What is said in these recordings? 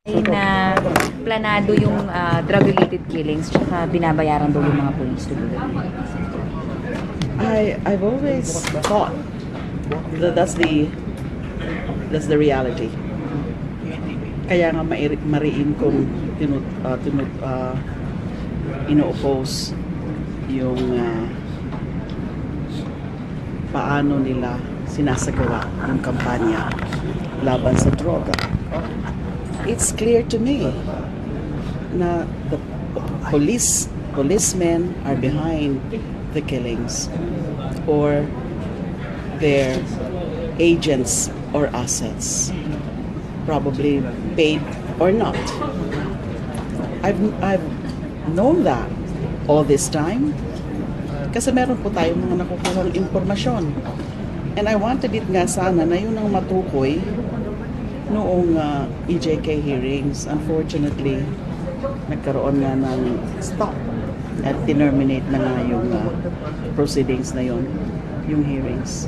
Na planado yung drug-related killings tsaka binabayaran daw yung mga police to do that. I've always thought that that's the reality. Kaya nga mariin kong ino-oppose yung paano nila sinasagawa yung kampanya laban sa droga. It's clear to me na the policemen are behind the killings or their agents or assets, probably paid or not. I've known that all this time kasi meron po tayong mga nakukuhang impormasyon. And I wanted it nga sana na yun ang matukoy noong EJK hearings. Unfortunately, nagkaroon nga ng stop at terminate na nga yung proceedings na yun, yung hearings.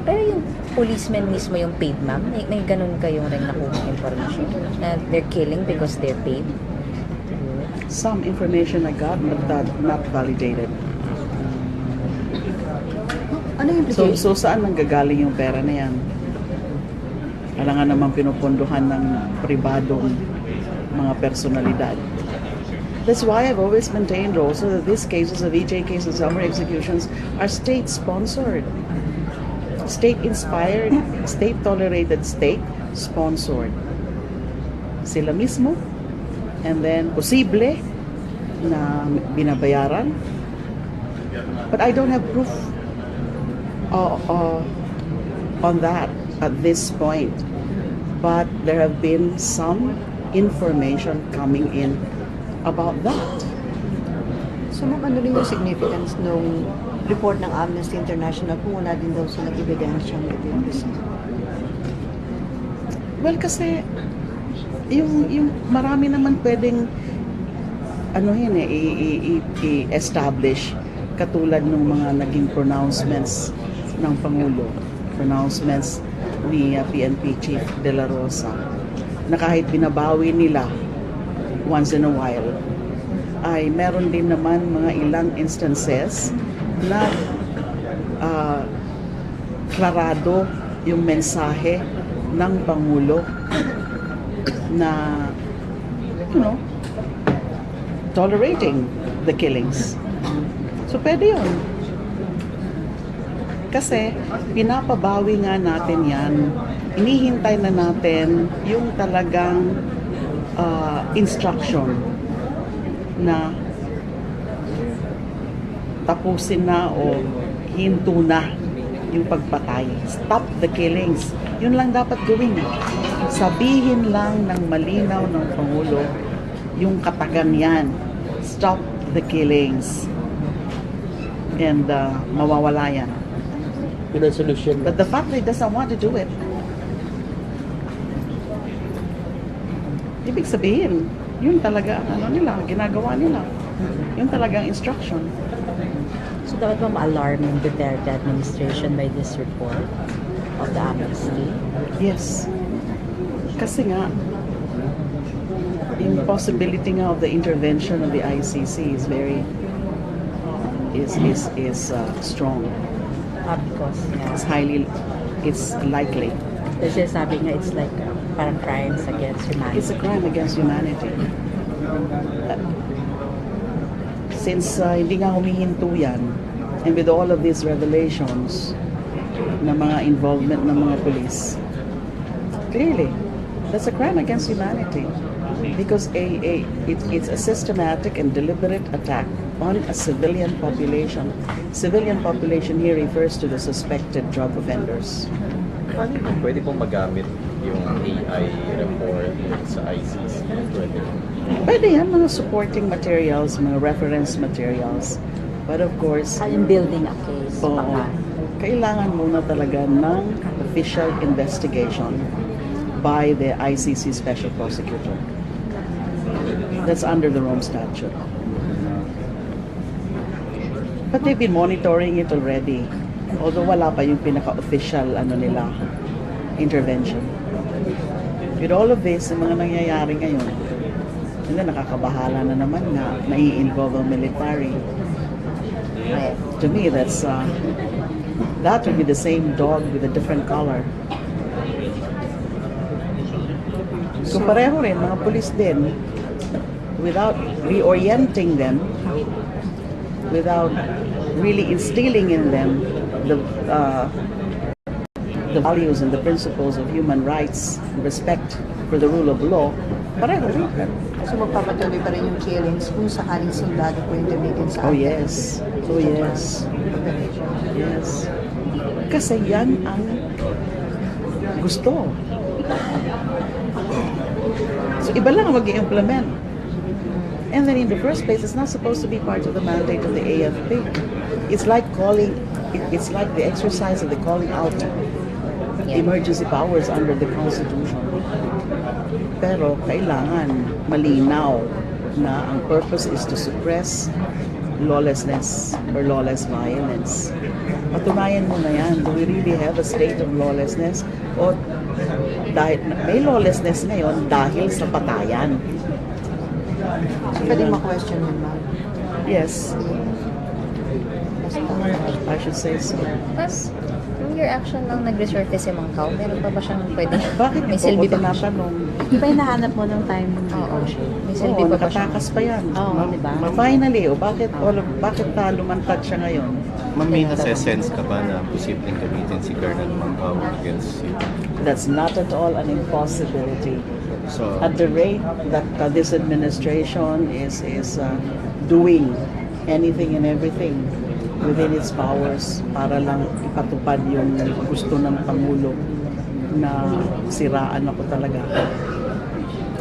Pero yung policemen mismo yung paid, ma'am? May ganun kayong rin nakuha information na they're killing because they're paid? Some information I got, but that not validated. Ano yung implication? So saan nanggagaling yung pera na yan? Alangan naman pinupunduhan ng pribadong mga personalidad. That's why I've always maintained also that these cases of EJKs and summary executions are state-sponsored. State-inspired, state-tolerated, state-sponsored. Sila mismo. And then, posible na binabayaran. But I don't have proof on that at this point. But there have been some information coming in about that. So ma'am, ano rin yung significance nung report ng Amnesty International kung wala din daw silang ebidensyang ito? Well, kasi yung marami naman pwedeng i-establish katulad ng mga naging pronouncements ng Pangulo, pronouncements ni PNP Chief De La Rosa, na kahit binabawi nila once in a while, ay meron din naman mga ilang instances na klarado yung mensahe ng Pangulo na, tolerating the killings. So, pwede yun. Kasi, pinapabawi nga natin yan. Inihintay na natin yung talagang instruction na tapusin na o hinto na yung pagpatay. Stop the killings. Yun lang dapat gawin. Sabihin lang ng malinaw ng Pangulo yung katagang yan. Stop the killings. And mawawala yan. Pinasolution. But the fact that he doesn't want to do it, ibig sabihin, yun talaga nila, ginagawa nila. Yun talagang instruction. So dapat ba ma-alarm yung Duterte administration by this report of the amnesty? Yes. Kasi nga, yung possibility nga of the intervention of the ICC is very strong. Because It's likely. kasi sabi nga it's like parang crimes against humanity. It's a crime against humanity. Since hindi nga humihinto yan, and with all of these revelations na mga involvement ng mga police, clearly, that's a crime against humanity. Because it's a systematic and deliberate attack on a civilian population. Civilian population here refers to the suspected drug offenders. Paano kung pwede pong magamit yung AI report sa ICC? Pwede yan, mga supporting materials, mga reference materials. But of course, I'm building a case. oo, Baka. kailangan muna talaga ng official investigation by the ICC Special Prosecutor. That's under the Rome Statute. But they've been monitoring it already. Although wala pa yung pinaka-official nila, intervention. With all of this, yung mga nangyayari ngayon, hindi, nakakabahala na naman na nai-involve ang military. To me, that would be the same dog with a different color. So pareho rin, mga pulis din, without reorienting them, without really instilling in them the values and the principles of human rights, respect for the rule of law, pareho rin. So magpapatuloy pa rin yung killings kung sakaling sundalo po yung gamitin sa Oh yes. Oh yes. Yes. Kasi yan ang gusto. So iba lang ang mag-i-implement. And then in the first place, it's not supposed to be part of the mandate of the AFP. It's like it's like the exercise of the calling out emergency powers under the Constitution. Pero kailangan malinaw na ang purpose is to suppress lawlessness or lawless violence. Patunayan mo na yan. Do we really have a state of lawlessness? O dahil may lawlessness ngayon dahil sa patayan? So, pwedeng ma-question yun, ma'am. Yes, Basta, I should say so. Mas, yung your action lang nag-resurface si Mang Kao, meron pa ba siyang pwede? Bakit May may silbi silbi pa ba pa siya? nung Di ba hinahanap mo ng time? Oo. May Oo, silbi pa ba siya? nakatakas pa yan. Oo, di ba? Finally, bakit lumantad siya ngayon? Ma'am, may nasa-sense ka ba na posibleng gamitin si Colonel Mangao against you? That's not at all an impossibility. So, At the rate that this administration is doing anything and everything within its powers para lang ipatupad yung gusto ng Pangulo na siraan ako talaga.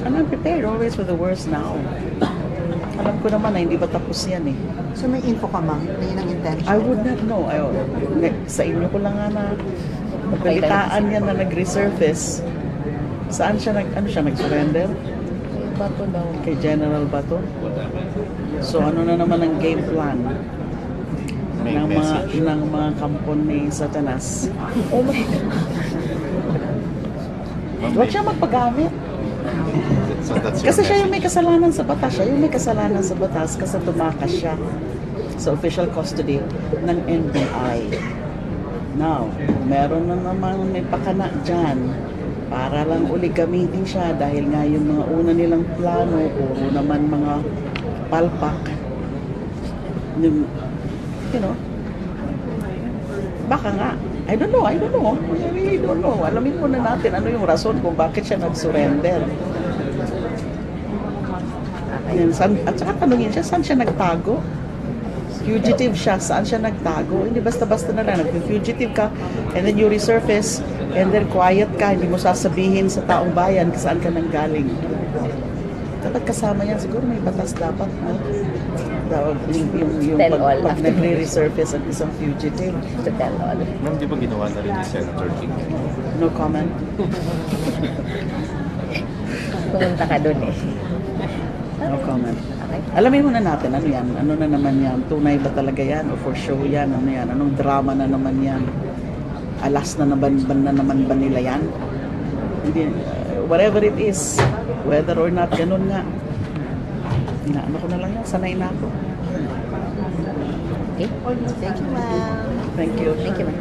And I'm prepared always for the worst now. Alam ko naman na hindi pa tapos yan eh. so may info ka, ma'am, na yun ang intention. I would not know. Sa inyo ko lang nga na nabalitaan yan na nag-resurface. Saan siya nag-surrender? Yung bato daw. Kay General Bato. So ano na naman ang game plan may ng message. mga kampon ni Satanas? Oh my God. Ma'am, Huwag siya magpagamit. So that's your Kasi siya yung message. may kasalanan sa batas. Siya yung may kasalanan sa batas kasi tumakas siya sa official custody ng NBI. Now, meron na naman may pakana dyan para lang uli gamitin siya dahil nga yung mga una nilang plano, puro naman mga palpak. Yung, baka nga. I don't know. I really don't know. Alamin muna natin ano yung rason kung bakit siya nag-surrender. Yan, at saka tanungin siya, saan siya nagtago? Fugitive siya, saan siya nagtago? Hindi basta-basta na lang, nag-fugitive ka, and then you resurface, and then quiet ka, hindi mo sasabihin sa taong bayan kung saan ka nanggaling. Dapat kasama yan, siguro may batas dapat, no? Yung Tell all pag after. nagre-resurface ang isang fugitive. To tell all. Ma'am, di ba ginawa na rin ni Senator King? No comment. Pumunta ka dun eh. No comment. Okay. Alamin muna natin, ano yan? Ano na naman yan? Tunay ba talaga yan? O for show yan? Ano yan? Anong drama na naman yan? Alas na naman ba nila yan? Hindi, whatever it is, whether or not, ganun nga. Ano ko na lang yan, sanay na ako. Okay. Thank you, ma'am. Thank you. Thank you, ma'am.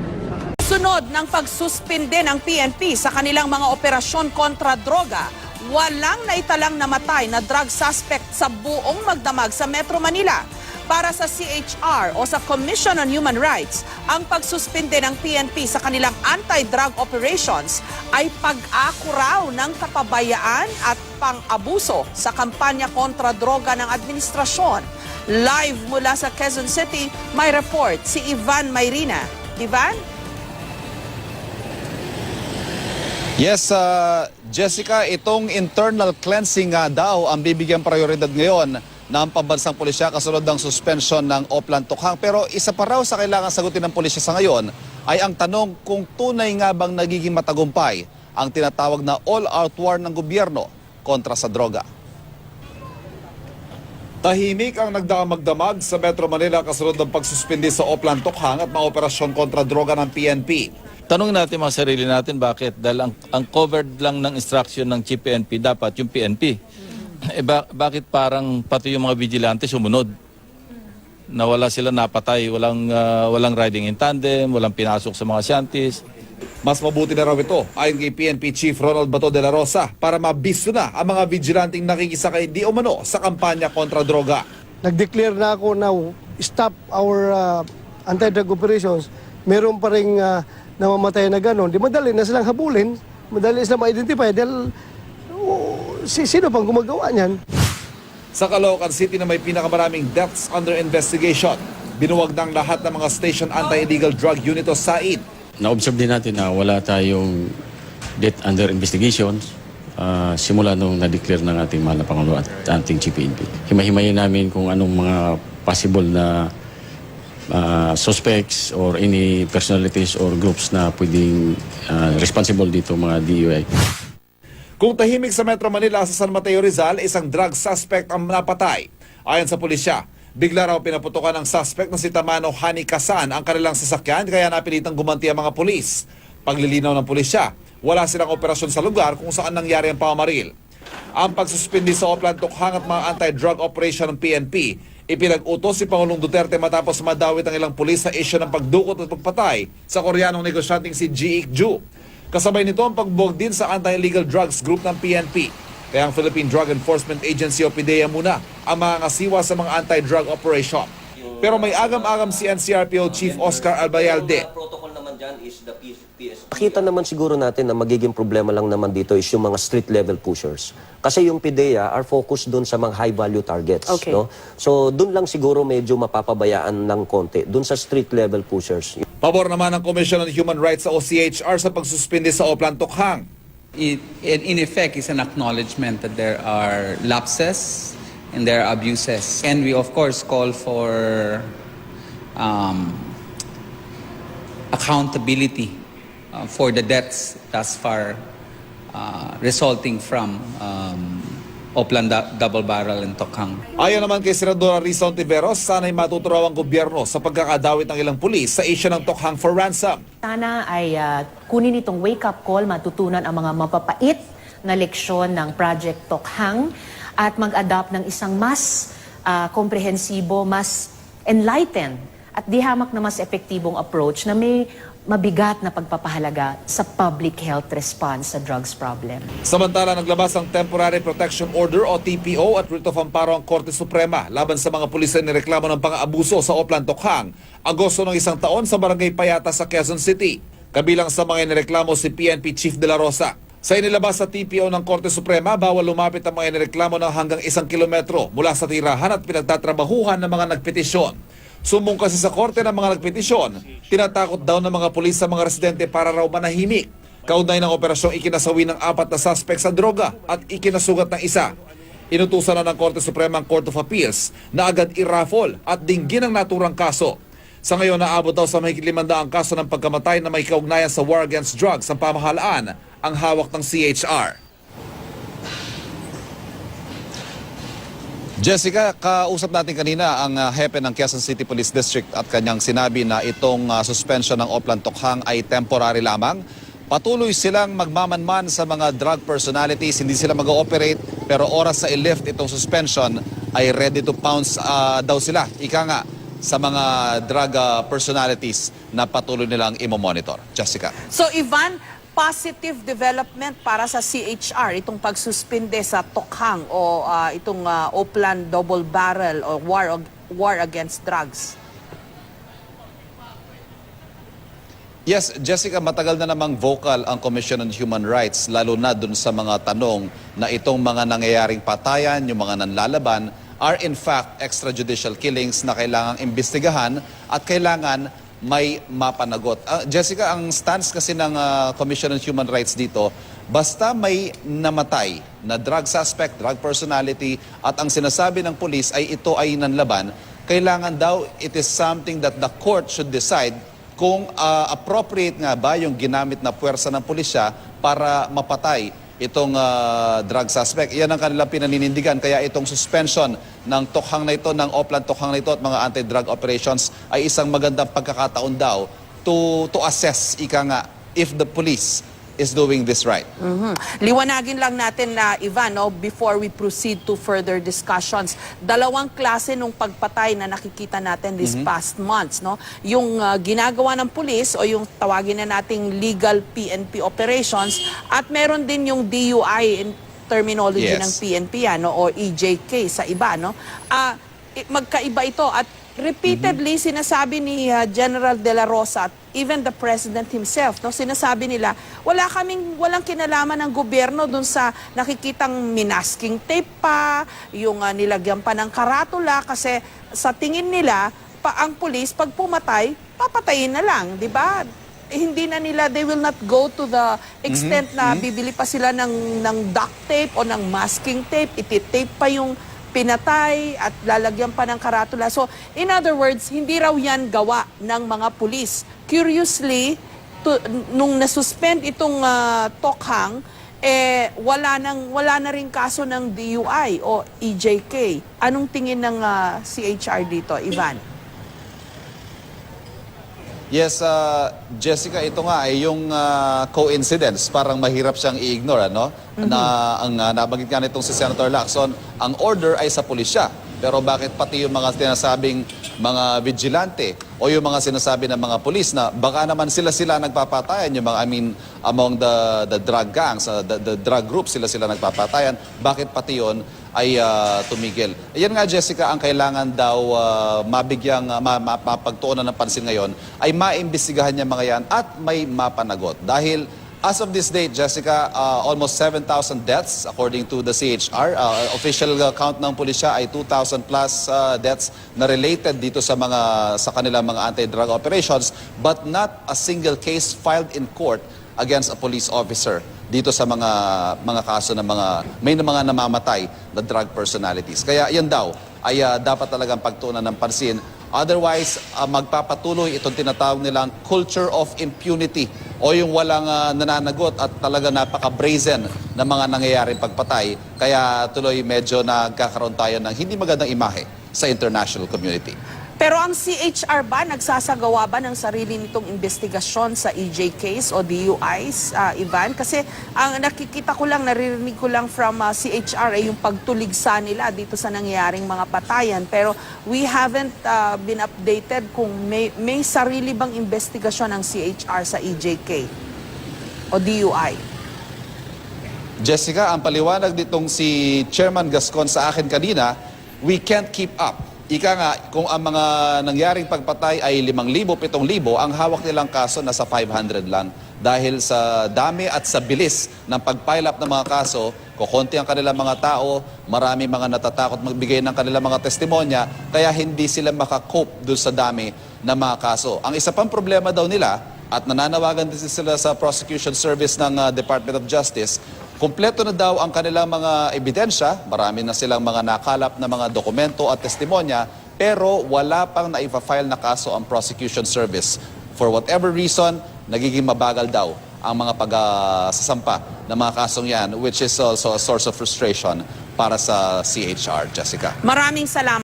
Sunod ng pagsuspinde ng PNP sa kanilang mga operasyon kontra droga, walang naitalang namatay na drug suspect sa buong magdamag sa Metro Manila. Para sa CHR o sa Commission on Human Rights, ang pagsuspinde ng PNP sa kanilang anti-drug operations ay pag-ako raw ng kapabayaan at pang-abuso sa kampanya kontra droga ng administrasyon. Live mula sa Quezon City, may report si Ivan Mayrina. Ivan? Yes, Jessica, itong internal cleansing nga daw ang bibigyan prioridad ngayon ng pambansang pulisya kasunod ng suspension ng Oplan Tukhang. Pero isa pa raw sa kailangan sagutin ng pulisya sa ngayon ay ang tanong kung tunay nga bang nagiging matagumpay ang tinatawag na all-out war ng gobyerno kontra sa droga. Tahimik ang nagdamag-damag sa Metro Manila kasunod ng pagsuspindi sa Oplan Tukhang at mga operasyon kontra droga ng PNP. Tanungin natin mga sarili natin bakit. Dahil ang covered lang ng instruction ng Chief PNP dapat yung PNP. Bakit parang pati yung mga vigilante sumunod? Na wala sila napatay, walang riding in tandem, walang pinasok sa mga shanties. Mas mabuti na raw ito ayon kay PNP Chief Ronald Bato de la Rosa para mabisto na ang mga vigilanting nakikisakay di umano sa kampanya kontra droga. Nag-declare na ako na stop our anti-drug operations. Meron pa rin namamatay na gano'n. Di madali na silang habulin, madali silang ma-identify dahil sino pang gumagawa niyan. Sa Caloocan City na may pinakamaraming deaths under investigation, binuwag ng lahat ng mga station anti-illegal drug unit o SAID. Na-observe din natin na wala tayong death under investigation simula nung na-declare ng ating mahal na Pangulo at ating Chief PNP. Himahimayin namin kung anong mga possible na suspects or any personalities or groups na pwedeng responsible dito mga DUI. Kung tahimik sa Metro Manila sa San Mateo Rizal, isang drug suspect ang napatay. Ayon sa pulisya, bigla raw pinaputukan ng suspect na si Tamano Hani Kasan ang kanilang sasakyan kaya napilitang gumanti ang mga pulis. Paglilinaw ng pulisya, wala silang operasyon sa lugar kung saan nangyari ang pamamaril. Ang pagsuspindi sa Oplan Tukhang at mga anti-drug operation ng PNP, ipinag-utos si Pangulong Duterte matapos madawit ang ilang pulis sa issue ng pagdukot at pagpatay sa Koreanong negosyanteng si Ji Ik-ju. Kasabay nito ang pagbuwag din sa anti-illegal drugs group ng PNP. Kaya ang Philippine Drug Enforcement Agency o PDEA muna ang mga ngasiwa sa mga anti-drug operation. Pero may agam-agam si NCRPO Chief Oscar Albayalde. Nakita naman siguro natin na magiging problema lang naman dito is yung mga street level pushers. Kasi yung PDEA are focused dun sa mga high value targets. Okay. No? So dun lang siguro medyo mapapabayaan ng konti, dun sa street level pushers. Pabor naman ng Commission on Human Rights sa OCHR sa pagsuspindi sa Oplan Tukhang. It in effect is an acknowledgement that there are lapses and there are abuses. And we of course call for accountability for the deaths thus far resulting from Oplan Double Barrel and Tokhang. Ayon naman kay Senadora Risa Ontiveros, sana'y matuturaw ang gobyerno sa pagkakadawit ng ilang pulis sa issue ng Tokhang for ransom. Sana ay kunin itong wake-up call, matutunan ang mga mapapait na leksyon ng Project Tokhang at mag-adopt ng isang mas komprehensibo, mas enlightened at di hamak na mas epektibong approach na may mabigat na pagpapahalaga sa public health response sa drugs problem. Samantala, naglabas ang Temporary Protection Order o TPO at writ of amparo ang Korte Suprema laban sa mga pulis na nireklamo ng pang-aabuso sa Oplan Tokhang, Agosto ng isang taon sa Barangay Payata sa Quezon City. Kabilang sa mga nireklamo si PNP Chief de la Rosa. Sa inilabas sa TPO ng Korte Suprema, bawal lumapit ang mga nireklamo ng hanggang 1 kilometro mula sa tirahan at pinagtatrabahuhan ng mga nagpetisyon. Sumbong kasi sa korte ng mga nagpetisyon, tinatakot daw ng mga pulis sa mga residente para raw manahimik. Kaugnay ng operasyong ikinasawi ng 4 na suspect sa droga at ikinasugat ng isa. Inutusan na ng Korte Suprema ang Court of Appeals na agad i-raffle at dinggin ang naturang kaso. Sa ngayon, naabot daw sa mahigit 500 kaso ng pagkamatay na may kaugnayan sa war against drugs ang pamahalaan ang hawak ng CHR. Jessica, kausap natin kanina ang hepe ng Quezon City Police District at kanyang sinabi na itong suspension ng Oplan Tokhang ay temporary lamang. Patuloy silang magmamanman sa mga drug personalities, hindi sila mag-ooperate pero oras sa i-lift itong suspension ay ready to pounce daw sila. Ika nga sa mga drug personalities na patuloy nilang imomonitor. Jessica. So Ivan, positive development para sa CHR, itong pagsuspinde sa Tokhang o itong Oplan Double Barrel o war against drugs. Yes, Jessica, matagal na namang vocal ang Commission on Human Rights, lalo na dun sa mga tanong na itong mga nangyayaring patayan, yung mga nanlalaban, are in fact extrajudicial killings na kailangang imbestigahan at kailangan may mapanagot. Jessica, ang stance kasi ng Commission on Human Rights dito, basta may namatay na drug suspect, drug personality, at ang sinasabi ng police ay ito ay nanlaban, kailangan daw it is something that the court should decide kung appropriate nga ba yung ginamit na puwersa ng pulisya para mapatay itong drug suspect. Iyan ang kanilang pinaninindigan. Kaya itong suspension ng Tokhang na ito, ng Oplan Tokhang na ito at mga anti-drug operations ay isang magandang pagkakataon daw to assess ika nga if the police is doing this right. Liwanagin lang natin na, Ivan, no, before we proceed to further discussions, dalawang klase nung pagpatay na nakikita natin this past months. No? Yung ginagawa ng pulis o yung tawagin na nating legal PNP operations at meron din yung DUI in terminology Yes. ng PNP o EJK sa iba. No? Magkaiba ito at repeatedly sinasabi ni General De La Rosa at even the President himself, no, sinasabi nila, walang kinalaman ng gobyerno dun sa nakikitang minasking tape pa, yung nilagyan pa ng karatula kasi sa tingin nila, ang pulis pag pumatay, papatayin na lang, di ba? Hindi na nila, they will not go to the extent na bibili pa sila ng duct tape o ng masking tape, ititape pa yung pinatay at lalagyan pa ng karatula. So, in other words, hindi raw yan gawa ng mga pulis. Curiously, nung nasuspend itong Tokhang, wala na rin kaso ng DUI o EJK. Anong tingin ng CHR dito, Ivan? Yes, Jessica, ito nga ay yung coincidence. Parang mahirap siyang i-ignore, ano? Na ang nabanggit nga nitong si Senator Lacson, ang order ay sa pulisya. Pero bakit pati yung mga sinasabing mga vigilante o yung mga sinasabi ng mga pulis na baka naman sila nagpapatayan, yung mga, among the drug gangs, the drug groups, sila nagpapatayan, bakit pati yun ay tumigil? Ayan nga, Jessica, ang kailangan daw mapagtuunan ng pansin ngayon ay maimbestigahan niya mga yan at may mapanagot. Dahil as of this date, Jessica, almost 7,000 deaths according to the CHR. Official count ng pulisya ay 2,000 plus deaths na related dito sa kanilang mga anti-drug operations, but not a single case filed in court against a police officer dito sa mga kaso ng may mga namamatay na drug personalities. Kaya yan daw ay dapat talagang pagtuunan ng pansin. Otherwise, magpapatuloy itong tinatawag nilang culture of impunity o yung walang nananagot at talaga napaka-brazen na mga nangyayaring pagpatay. Kaya tuloy medyo nagkakaroon tayo ng hindi magandang imahe sa international community. Pero ang CHR ba, nagsasagawa ba ng sarili nitong investigasyon sa EJKs o DUIs, Ivan? Kasi ang nakikita ko lang, naririnig ko lang from CHR ay yung pagtuligsa nila dito sa nangyayaring mga patayan. Pero we haven't been updated kung may sarili bang investigasyon ng CHR sa EJK o DUI. Jessica, ang paliwanag nitong si Chairman Gascon sa akin kanina, we can't keep up. Ika nga, kung ang mga nangyaring pagpatay ay 5,000, 7,000, ang hawak nilang kaso nasa 500 lang. Dahil sa dami at sa bilis ng pag-pile up ng mga kaso, kukunti ang kanilang mga tao, marami mga natatakot magbigay ng kanilang mga testimonya, kaya hindi sila makakope doon sa dami ng mga kaso. Ang isa pang problema daw nila, at nananawagan din sila sa prosecution service ng Department of Justice, kumpleto na daw ang kanilang mga ebidensya, marami na silang mga nakalap na mga dokumento at testimonya, pero wala pang naifa-file na kaso ang prosecution service. For whatever reason, nagiging mabagal daw ang mga pagsasampa ng mga kasong yan, which is also a source of frustration para sa CHR, Jessica. Maraming salamat.